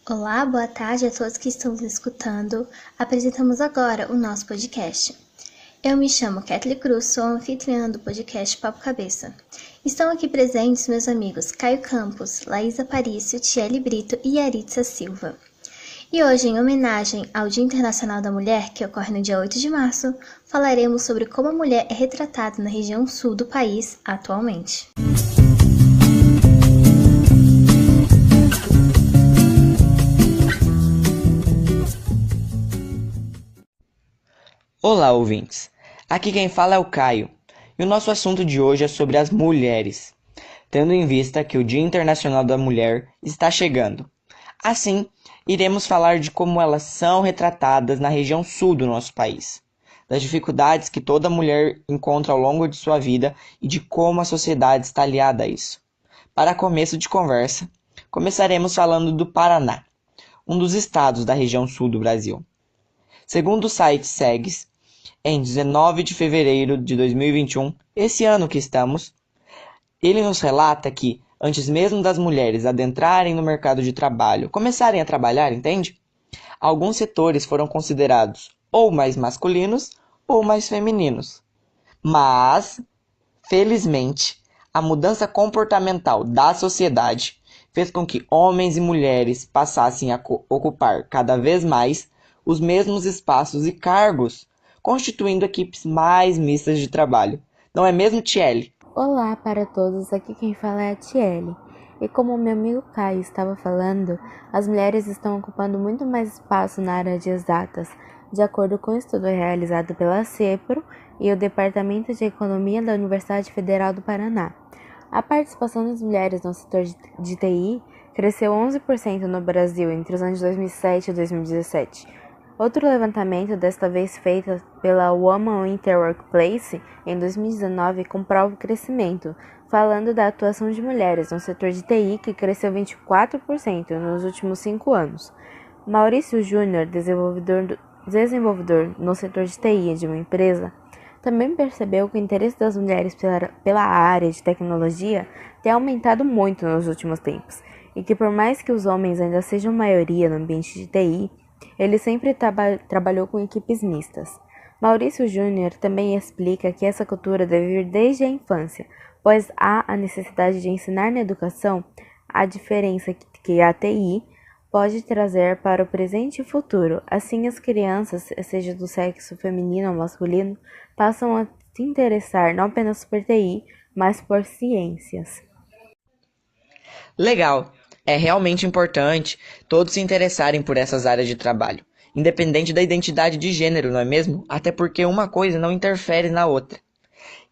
Olá, boa tarde a todos que estão nos escutando. Apresentamos agora o nosso podcast. Eu me chamo Kathleen Cruz, sou anfitriã do podcast Papo Cabeça. Estão aqui presentes meus amigos Caio Campos, Laís Aparício, Tiele Brito e Yaritza Silva. E hoje, em homenagem ao Dia Internacional da Mulher, que ocorre no dia 8 de março, falaremos sobre como a mulher é retratada na região sul do país atualmente. Olá, ouvintes! Aqui quem fala é o Caio, e o nosso assunto de hoje é sobre as mulheres, tendo em vista que o Dia Internacional da Mulher está chegando. Assim, iremos falar de como elas são retratadas na região sul do nosso país, das dificuldades que toda mulher encontra ao longo de sua vida e de como a sociedade está aliada a isso. Para começo de conversa, começaremos falando do Paraná, um dos estados da região sul do Brasil. Segundo o site SEGS, em 19 de fevereiro de 2021, esse ano que estamos, ele nos relata que, antes mesmo das mulheres adentrarem no mercado de trabalho, começarem a trabalhar, entende? Alguns setores foram considerados ou mais masculinos ou mais femininos. Mas, felizmente, a mudança comportamental da sociedade fez com que homens e mulheres passassem a ocupar cada vez mais os mesmos espaços e cargos, constituindo equipes mais mistas de trabalho. Não é mesmo, Tiele? Olá para todos, aqui quem fala é a Tiele. E como meu amigo Caio estava falando, as mulheres estão ocupando muito mais espaço na área de exatas, de acordo com o estudo realizado pela CEPRO e o Departamento de Economia da Universidade Federal do Paraná. A participação das mulheres no setor de TI cresceu 11% no Brasil entre os anos 2007 e 2017. Outro levantamento, desta vez feito pela Women in the Workplace, em 2019, comprova o crescimento, falando da atuação de mulheres no setor de TI, que cresceu 24% nos últimos 5 anos. Maurício Júnior, desenvolvedor no setor de TI de uma empresa, também percebeu que o interesse das mulheres pela área de tecnologia tem aumentado muito nos últimos tempos, e que por mais que os homens ainda sejam maioria no ambiente de TI, ele sempre trabalhou com equipes mistas. Maurício Júnior também explica que essa cultura deve vir desde a infância, pois há a necessidade de ensinar na educação a diferença que a TI pode trazer para o presente e futuro. Assim, as crianças, seja do sexo feminino ou masculino, passam a se interessar não apenas por TI, mas por ciências. Legal! É realmente importante todos se interessarem por essas áreas de trabalho, independente da identidade de gênero, não é mesmo? Até porque uma coisa não interfere na outra.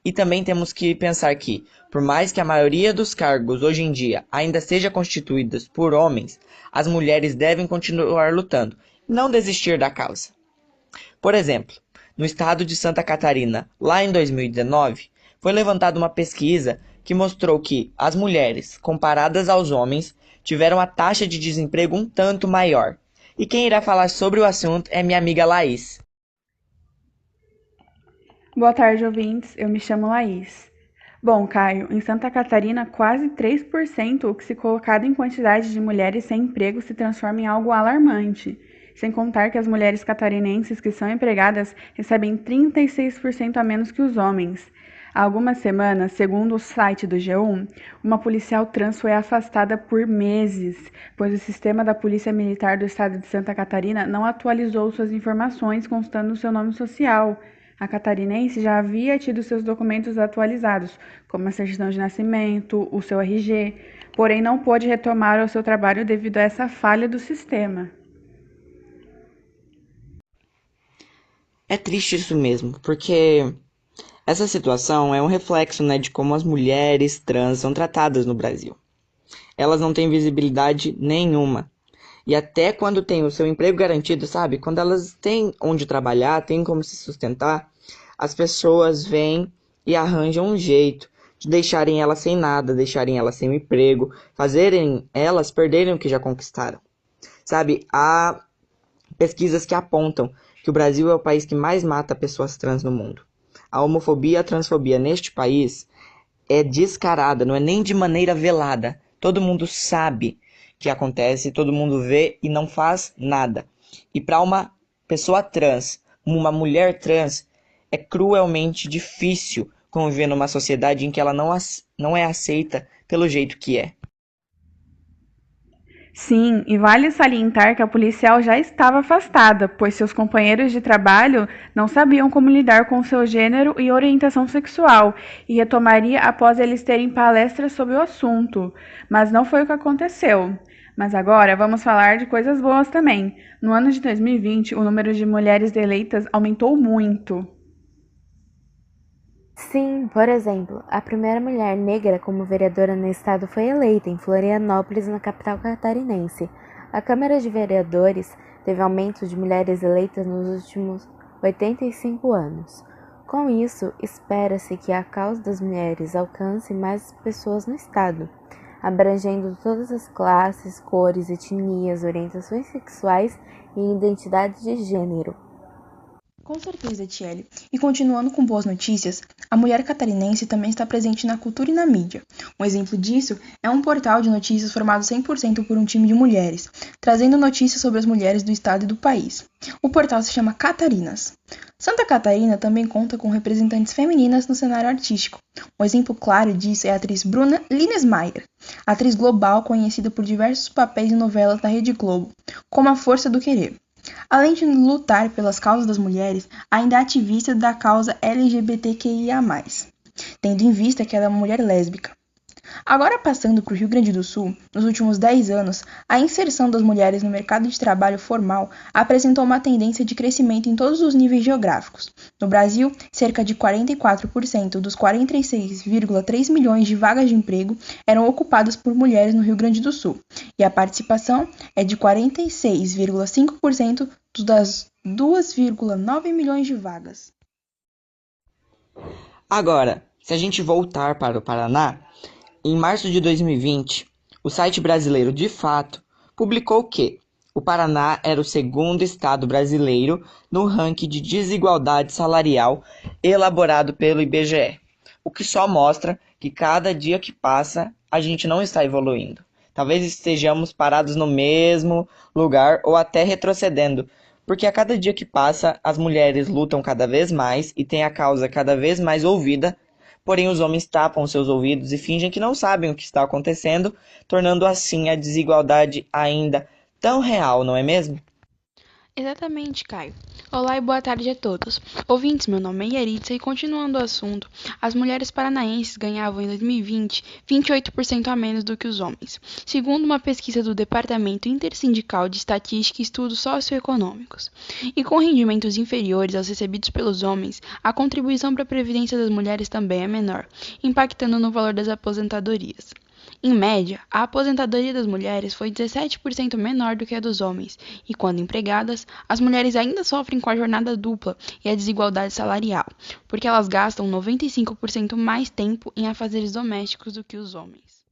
E também temos que pensar que, por mais que a maioria dos cargos hoje em dia ainda seja constituídos por homens, as mulheres devem continuar lutando, não desistir da causa. Por exemplo, no estado de Santa Catarina, lá em 2019, foi levantada uma pesquisa que mostrou que as mulheres, comparadas aos homens, tiveram a taxa de desemprego um tanto maior. E quem irá falar sobre o assunto é minha amiga Laís. Boa tarde, ouvintes. Eu me chamo Laís. Bom, Caio, em Santa Catarina, quase 3%, o que se colocado em quantidade de mulheres sem emprego se transforma em algo alarmante. Sem contar que as mulheres catarinenses que são empregadas recebem 36% a menos que os homens. Há algumas semanas, segundo o site do G1, uma policial trans foi afastada por meses, pois o sistema da Polícia Militar do Estado de Santa Catarina não atualizou suas informações constando no seu nome social. A catarinense já havia tido seus documentos atualizados, como a certidão de nascimento, o seu RG, porém não pôde retomar o seu trabalho devido a essa falha do sistema. É triste isso mesmo, porque essa situação é um reflexo, de como as mulheres trans são tratadas no Brasil. Elas não têm visibilidade nenhuma. E até quando têm o seu emprego garantido, sabe? Quando elas têm onde trabalhar, têm como se sustentar, as pessoas vêm e arranjam um jeito de deixarem elas sem nada, deixarem elas sem um emprego, fazerem elas perderem o que já conquistaram. Sabe? Há pesquisas que apontam que o Brasil é o país que mais mata pessoas trans no mundo. A homofobia e a transfobia neste país é descarada, não é nem de maneira velada. Todo mundo sabe que acontece, todo mundo vê e não faz nada. E para uma pessoa trans, uma mulher trans, é cruelmente difícil conviver numa sociedade em que ela não é aceita pelo jeito que é. Sim, e vale salientar que a policial já estava afastada, pois seus companheiros de trabalho não sabiam como lidar com seu gênero e orientação sexual, e retomaria após eles terem palestras sobre o assunto. Mas não foi o que aconteceu. Mas agora vamos falar de coisas boas também. No ano de 2020, o número de mulheres eleitas aumentou muito. Sim, por exemplo, a primeira mulher negra como vereadora no estado foi eleita em Florianópolis, na capital catarinense. A Câmara de Vereadores teve aumento de mulheres eleitas nos últimos 85 anos. Com isso, espera-se que a causa das mulheres alcance mais pessoas no estado, abrangendo todas as classes, cores, etnias, orientações sexuais e identidades de gênero. Com certeza, Tiele. E continuando com boas notícias, a mulher catarinense também está presente na cultura e na mídia. Um exemplo disso é um portal de notícias formado 100% por um time de mulheres, trazendo notícias sobre as mulheres do estado e do país. O portal se chama Catarinas. Santa Catarina também conta com representantes femininas no cenário artístico. Um exemplo claro disso é a atriz Bruna Linesmayer, atriz global conhecida por diversos papéis em novelas da Rede Globo, como A Força do Querer. Além de lutar pelas causas das mulheres, ainda é ativista da causa LGBTQIA+, tendo em vista que ela é uma mulher lésbica. Agora passando para o Rio Grande do Sul, nos últimos 10 anos, a inserção das mulheres no mercado de trabalho formal apresentou uma tendência de crescimento em todos os níveis geográficos. No Brasil, cerca de 44% dos 46,3 milhões de vagas de emprego eram ocupadas por mulheres no Rio Grande do Sul, e a participação é de 46,5% das 2,9 milhões de vagas. Agora, se a gente voltar para o Paraná, em março de 2020, o site brasileiro De Fato publicou que o Paraná era o segundo estado brasileiro no ranking de desigualdade salarial elaborado pelo IBGE, o que só mostra que cada dia que passa a gente não está evoluindo. Talvez estejamos parados no mesmo lugar ou até retrocedendo, porque a cada dia que passa as mulheres lutam cada vez mais e têm a causa cada vez mais ouvida. Porém, os homens tapam seus ouvidos e fingem que não sabem o que está acontecendo, tornando assim a desigualdade ainda tão real, não é mesmo? Exatamente, Caio. Olá e boa tarde a todos. Ouvintes, meu nome é Yaritza e continuando o assunto, as mulheres paranaenses ganhavam em 2020 28% a menos do que os homens, segundo uma pesquisa do Departamento Intersindical de Estatística e Estudos Socioeconômicos. E com rendimentos inferiores aos recebidos pelos homens, a contribuição para a previdência das mulheres também é menor, impactando no valor das aposentadorias. Em média, a aposentadoria das mulheres foi 17% menor do que a dos homens, e quando empregadas, as mulheres ainda sofrem com a jornada dupla e a desigualdade salarial, porque elas gastam 95% mais tempo em afazeres domésticos do que os homens.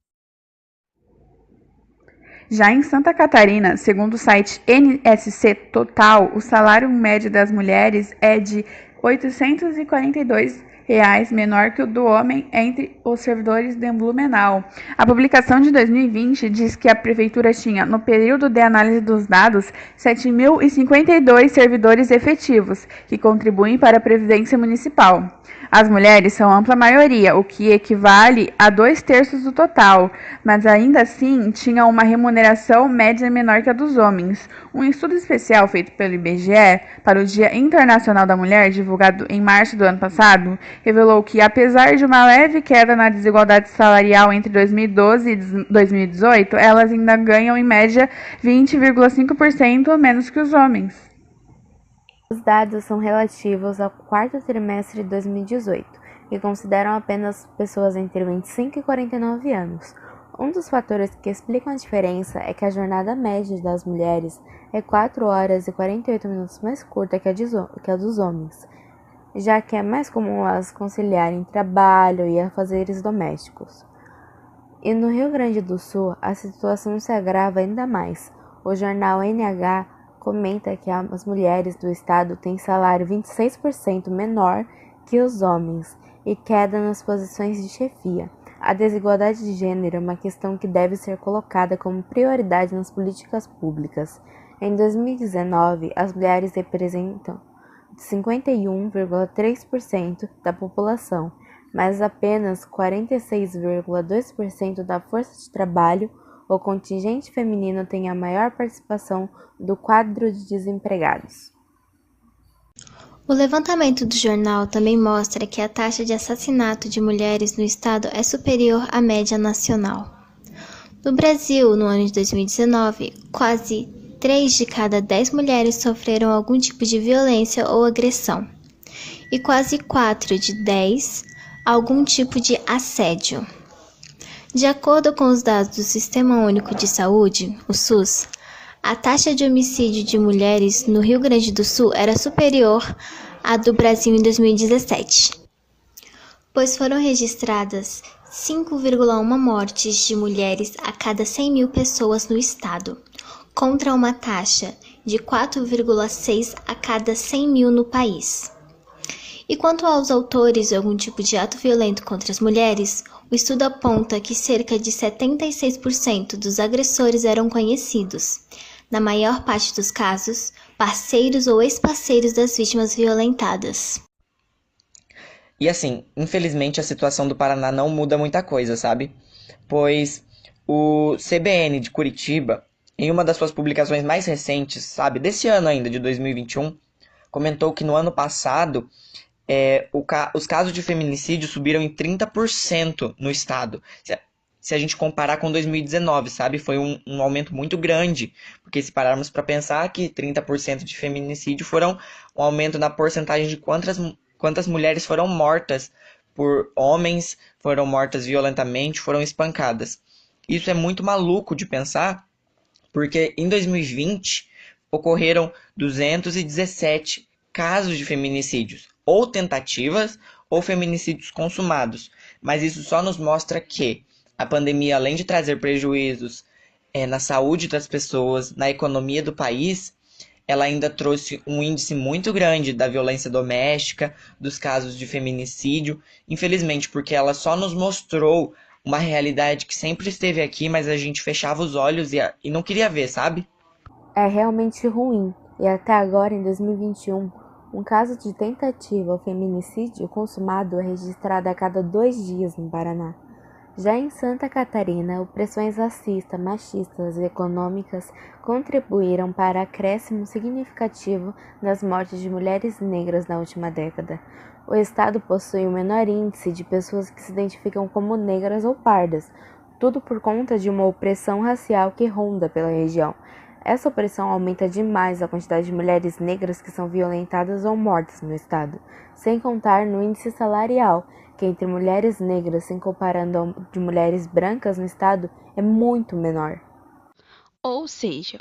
Já em Santa Catarina, segundo o site NSC Total, o salário médio das mulheres é de R$ 842 menor que o do homem entre os servidores de Blumenau. A publicação de 2020 diz que a prefeitura tinha, no período de análise dos dados, 7.052 servidores efetivos, que contribuem para a Previdência Municipal. As mulheres são a ampla maioria, o que equivale a 2/3 do total, mas ainda assim tinham uma remuneração média menor que a dos homens. Um estudo especial feito pelo IBGE para o Dia Internacional da Mulher, divulgado em março do ano passado, revelou que, apesar de uma leve queda na desigualdade salarial entre 2012 e 2018, elas ainda ganham, em média, 20,5% menos que os homens. Os dados são relativos ao quarto trimestre de 2018 e consideram apenas pessoas entre 25 e 49 anos. Um dos fatores que explicam a diferença é que a jornada média das mulheres é 4 horas e 48 minutos mais curta que a dos homens, já que é mais comum elas conciliarem trabalho e afazeres domésticos. E no Rio Grande do Sul, a situação se agrava ainda mais. O jornal NH comenta que as mulheres do estado têm salário 26% menor que os homens e queda nas posições de chefia. A desigualdade de gênero é uma questão que deve ser colocada como prioridade nas políticas públicas. Em 2019, as mulheres representam 51,3% da população, mas apenas 46,2% da força de trabalho. O contingente feminino tem a maior participação do quadro de desempregados. O levantamento do jornal também mostra que a taxa de assassinato de mulheres no estado é superior à média nacional. No Brasil, no ano de 2019, quase 3 de cada 10 mulheres sofreram algum tipo de violência ou agressão, e quase 4 de 10 algum tipo de assédio. De acordo com os dados do Sistema Único de Saúde, o SUS, a taxa de homicídio de mulheres no Rio Grande do Sul era superior à do Brasil em 2017, pois foram registradas 5,1 mortes de mulheres a cada 100 mil pessoas no estado, contra uma taxa de 4,6 a cada 100 mil no país. E quanto aos autores de algum tipo de ato violento contra as mulheres, o estudo aponta que cerca de 76% dos agressores eram conhecidos. Na maior parte dos casos, parceiros ou ex-parceiros das vítimas violentadas. E assim, infelizmente a situação do Paraná não muda muita coisa, sabe? Pois o CBN de Curitiba, em uma das suas publicações mais recentes, sabe, desse ano ainda, de 2021, comentou que no ano passado os casos de feminicídio subiram em 30% no estado. Se a gente comparar com 2019, sabe? Foi um aumento muito grande. Porque se pararmos para pensar que 30% de feminicídio foram um aumento na porcentagem de quantas mulheres foram mortas por homens, foram mortas violentamente, foram espancadas. Isso é muito maluco de pensar, porque em 2020 ocorreram 217 casos de feminicídios, ou tentativas, ou feminicídios consumados. Mas isso só nos mostra que a pandemia, além de trazer prejuízos na saúde das pessoas, na economia do país, ela ainda trouxe um índice muito grande da violência doméstica, dos casos de feminicídio, infelizmente, porque ela só nos mostrou uma realidade que sempre esteve aqui, mas a gente fechava os olhos e não queria ver, sabe? É realmente ruim, e até agora, em 2021, um caso de tentativa ou feminicídio consumado é registrado a cada 2 dias no Paraná. Já em Santa Catarina, opressões racistas, machistas e econômicas contribuíram para acréscimo significativo nas mortes de mulheres negras na última década. O estado possui o menor índice de pessoas que se identificam como negras ou pardas, tudo por conta de uma opressão racial que ronda pela região. Essa opressão aumenta demais a quantidade de mulheres negras que são violentadas ou mortas no estado, sem contar no índice salarial, que entre mulheres negras, se comparando ao de mulheres brancas no estado, é muito menor. Ou seja,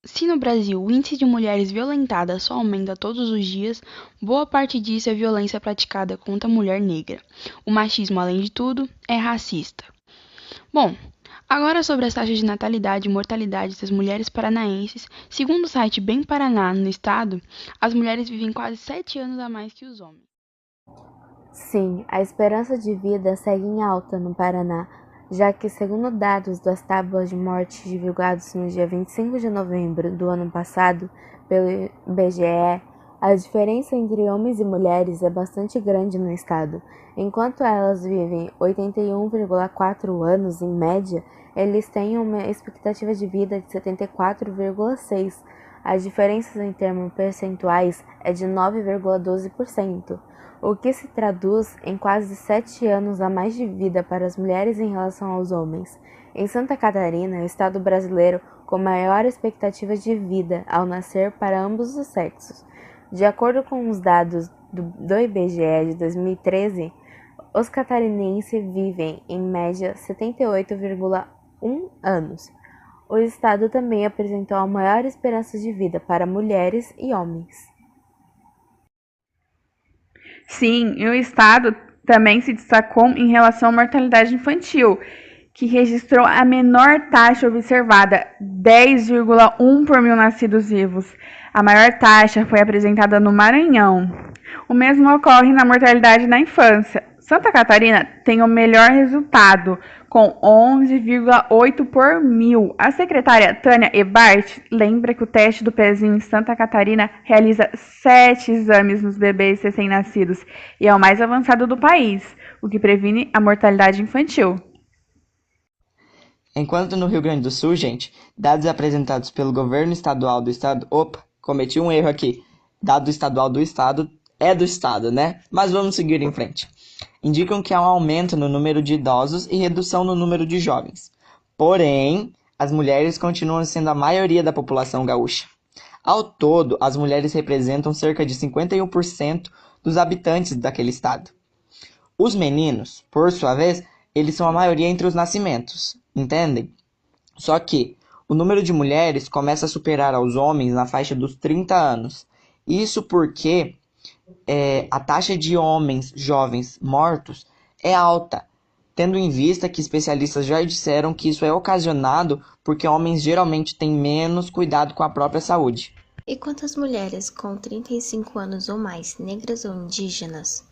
se no Brasil o índice de mulheres violentadas só aumenta todos os dias, boa parte disso é violência praticada contra a mulher negra. O machismo, além de tudo, é racista. Bom, agora sobre as taxas de natalidade e mortalidade das mulheres paranaenses, segundo o site Bem Paraná, no estado, as mulheres vivem quase 7 anos a mais que os homens. Sim, a esperança de vida segue em alta no Paraná, já que, segundo dados das tábuas de morte divulgados no dia 25 de novembro do ano passado pelo IBGE, a diferença entre homens e mulheres é bastante grande no estado. Enquanto elas vivem 81,4 anos em média, eles têm uma expectativa de vida de 74,6. As diferenças em termos percentuais é de 9,12%. O que se traduz em quase 7 anos a mais de vida para as mulheres em relação aos homens. Em Santa Catarina, é o estado brasileiro com maior expectativa de vida ao nascer para ambos os sexos. De acordo com os dados do IBGE de 2013, os catarinenses vivem, em média, 78,1 anos. O estado também apresentou a maior esperança de vida para mulheres e homens. Sim, e o estado também se destacou em relação à mortalidade infantil, que registrou a menor taxa observada, 10,1 por mil nascidos vivos. A maior taxa foi apresentada no Maranhão. O mesmo ocorre na mortalidade na infância, Santa Catarina tem o melhor resultado, com 11,8 por mil. A secretária Tânia Ebart lembra que o teste do pezinho em Santa Catarina realiza 7 exames nos bebês recém-nascidos e é o mais avançado do país, o que previne a mortalidade infantil. Enquanto no Rio Grande do Sul, gente, dados apresentados pelo governo estadual do estado... Opa, cometi um erro aqui. Dado estadual do estado é do estado, né? Mas vamos seguir em frente. Indicam que há um aumento no número de idosos e redução no número de jovens. Porém, as mulheres continuam sendo a maioria da população gaúcha. Ao todo, as mulheres representam cerca de 51% dos habitantes daquele estado. Os meninos, por sua vez, eles são a maioria entre os nascimentos, entendem? Só que o número de mulheres começa a superar aos homens na faixa dos 30 anos. Isso porque a taxa de homens jovens mortos é alta, tendo em vista que especialistas já disseram que isso é ocasionado porque homens geralmente têm menos cuidado com a própria saúde. E quantas mulheres com 35 anos ou mais, negras ou indígenas,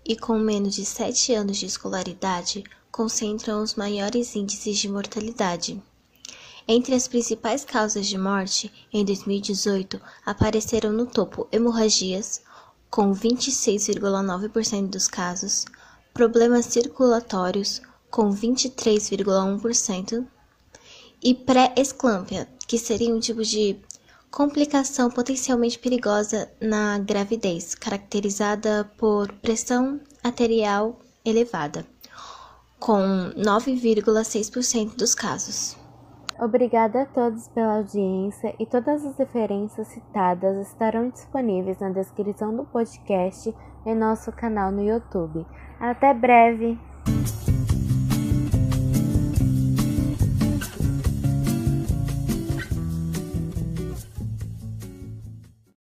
e com menos de 7 anos de escolaridade, concentram os maiores índices de mortalidade? Entre as principais causas de morte, em 2018, apareceram no topo hemorragias, com 26,9% dos casos, problemas circulatórios, com 23,1%, e pré-esclâmpsia, que seria um tipo de complicação potencialmente perigosa na gravidez, caracterizada por pressão arterial elevada, com 9,6% dos casos. Obrigada a todos pela audiência e todas as referências citadas estarão disponíveis na descrição do podcast em nosso canal no YouTube. Até breve!